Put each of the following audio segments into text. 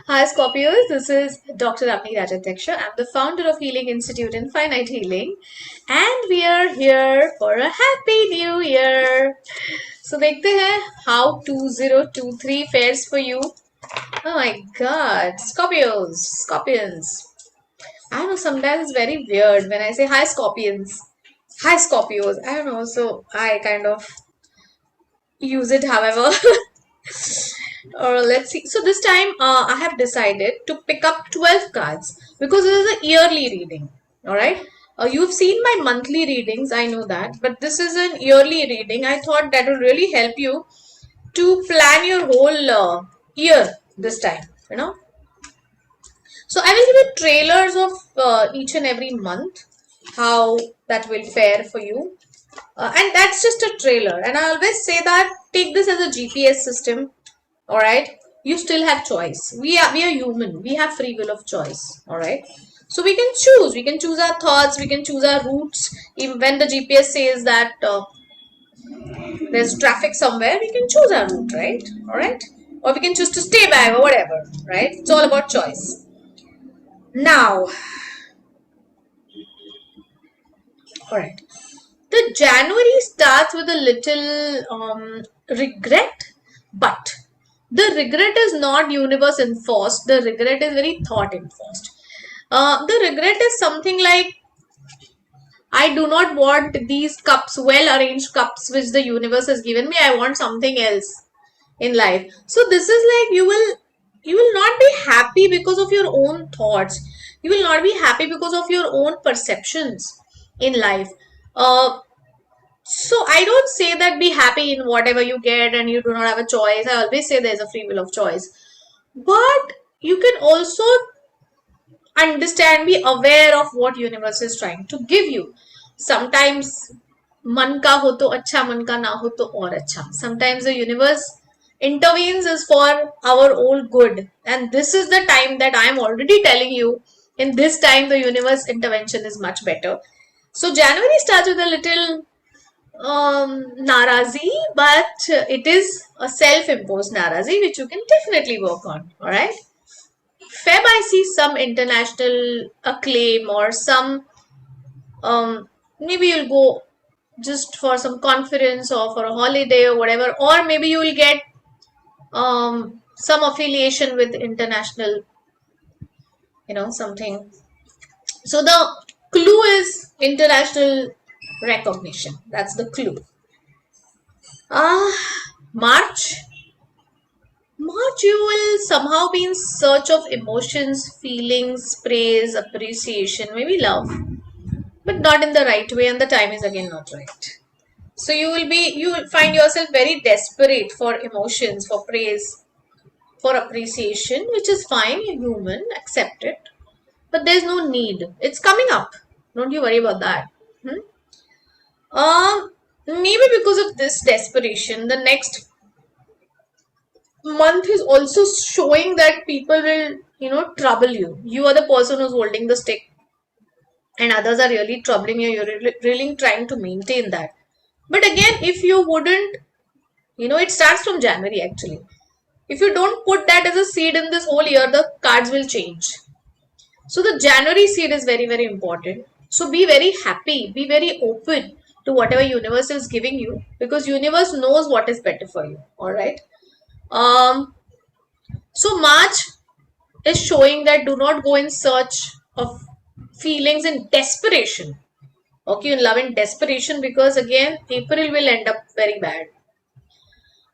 Hi Scorpios, this is Dr. Avanii Rajadhyaksha. I'm the founder of Healing Institute and Finite Healing, and we are here for a happy new year. So देखते हैं how 2023 fares for you. Oh my god, Scorpions. I know sometimes it's very weird when I say hi Scorpions, hi Scorpios. I don't know, so I kind of use it however. Let's see. So this time I have decided to pick up 12 cards because this is a yearly reading. All right. You've seen my monthly readings, I know that, but this is an yearly reading. I thought that would really help you to plan your whole year this time, you know. So I will give you trailers of each and every month, how that will fare for you. And that's just a trailer. And I always say that take this as a GPS system. All right, you still have choice. We are human. We have free will of choice. All right. So we can choose our thoughts, we can choose our routes. Even when the GPS says that there's traffic somewhere, we can choose our route, right? All right. Or we can choose to stay back or whatever, right? It's all about choice. Now, all right. The January starts with a little regret, but the regret is not universe enforced. The regret is very thought enforced. The regret is something like I do not want these cups, well arranged cups which the universe has given me. I want something else in life. So this is like you will not be happy because of your own thoughts. You will not be happy because of your own perceptions in life. Uh, so I don't say that be happy in whatever you get and you do not have a choice. I always say there's a free will of choice. But you can also understand, be aware of what universe is trying to give you. Sometimes man ka ho to acha, man ka na ho to aur acha. Sometimes the universe intervenes is for our own good. And this is the time that I am already telling you. In this time, the universe intervention is much better. So January starts with a little narazi, but it is a self-imposed narazi which you can definitely work on. All right. Feb, I see some international acclaim or some maybe you'll go just for some conference or for a holiday or whatever, or maybe you will get some affiliation with international, something. So the clue is international recognition. That's the clue. March. March, you will somehow be in search of emotions, feelings, praise, appreciation, maybe love, but not in the right way, and the time is again not right. So you will find yourself very desperate for emotions, for praise, for appreciation, which is fine, you're human, accept it. But there's no need. It's coming up. Don't you worry about that. Maybe because of this desperation, the next month is also showing that people will, trouble you. You are the person who's holding the stick, and others are really troubling you. You're really trying to maintain that. But again, if you wouldn't, it starts from January actually. If you don't put that as a seed in this whole year, the cards will change. So the January seed is very, very important. So be very happy, be very open to whatever universe is giving you, because universe knows what is better for you. All right. So March is showing that do not go in search of feelings in desperation. Okay, in love and desperation, because again, April will end up very bad.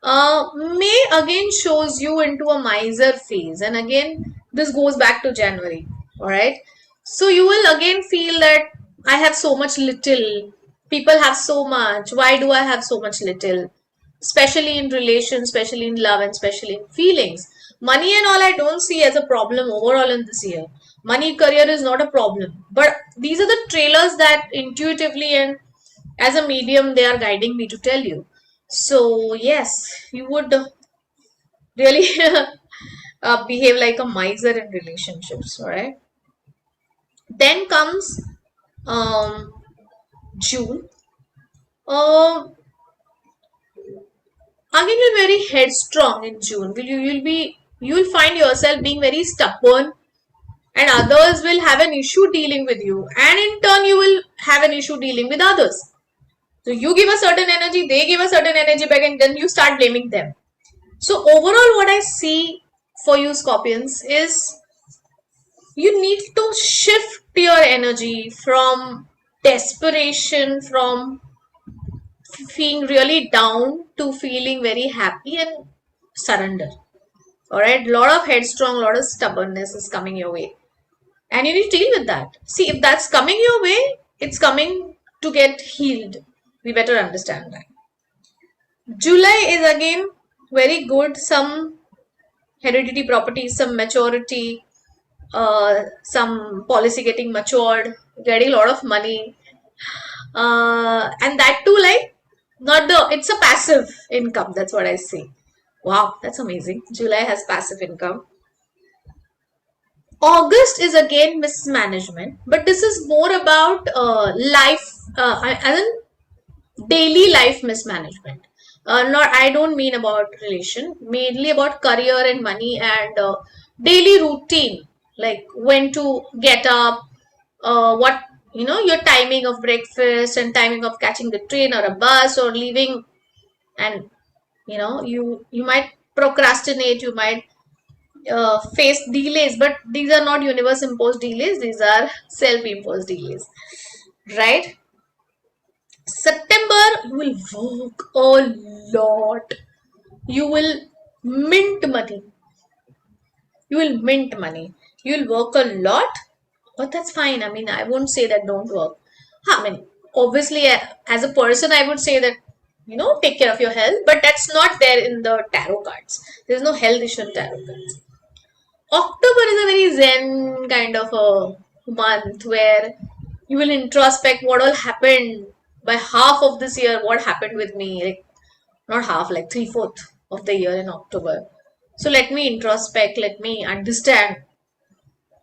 May again shows you into a miser phase, and again, this goes back to January. All right, so you will again feel that I have so much little, people have so much. Why do I have so much little? Especially in relations, especially in love, and especially in feelings. Money and all I don't see as a problem overall in this year. Money, career is not a problem, but these are the trailers that intuitively and as a medium they are guiding me to tell you. So yes, you would really behave like a miser in relationships, all right? Then comes um, June. Again, you're very headstrong in June. You'll be You will find yourself being very stubborn, and others will have an issue dealing with you, and in turn you will have an issue dealing with others. So you give a certain energy, they give a certain energy back, and then you start blaming them. So overall, what I see for you Scorpions is you need to shift your energy from desperation, from feeling really down to feeling very happy and surrender. All right, lot of headstrong, lot of stubbornness is coming your way, and you need to deal with that. See, if that's coming your way, it's coming to get healed. We better understand that. July is again very good. Some heredity properties, some maturity, some policy getting matured, getting a lot of money, and that too, like, not the, it's a passive income. That's what I say. Wow, that's amazing. July has passive income. August is again mismanagement, but this is more about life, as in daily life mismanagement. Not, I don't mean about relation, mainly about career and money and daily routine, like when to get up, what, your timing of breakfast and timing of catching the train or a bus or leaving, and you might procrastinate, you might face delays, but these are not universe imposed delays, these are self imposed delays, right? September, you will work a lot. You will mint money. You will mint money. You will work a lot, but that's fine. I mean, I won't say that don't work. I mean, obviously, as a person, I would say that, take care of your health, but that's not there in the tarot cards. There's no health issue in tarot cards. October is a very zen kind of a month where you will introspect what all happened by half of this year, what happened with me, like not half, like 3/4 of the year in October. So let me introspect, let me understand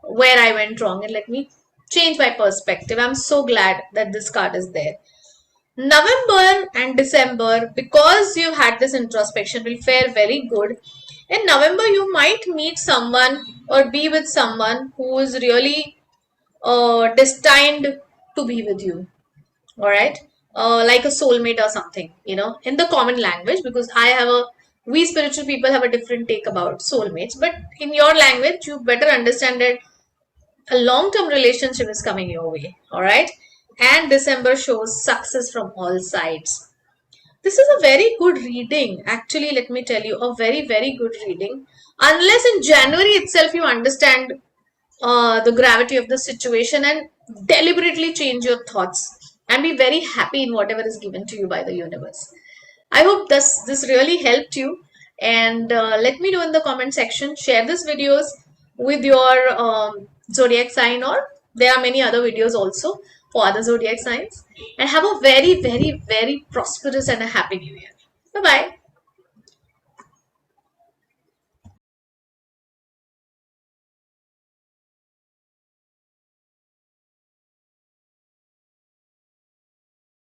where I went wrong, and let me change my perspective. I'm so glad that this card is there. November and December, because you had this introspection, will fare very good. In November, you might meet someone or be with someone who is really destined to be with you. All right, like a soulmate or something, in the common language, because we spiritual people have a different take about soulmates, but in your language, you better understand that a long-term relationship is coming your way. All right, and December shows success from all sides. This is a very good reading. Actually, let me tell you, a very, very good reading. Unless in January itself you understand the gravity of the situation and deliberately change your thoughts and be very happy in whatever is given to you by the universe. I hope this really helped you, and let me know in the comment section. Share these videos with your zodiac sign, or there are many other videos also for other zodiac signs, and have a very, very, very prosperous and a happy new year. Bye bye.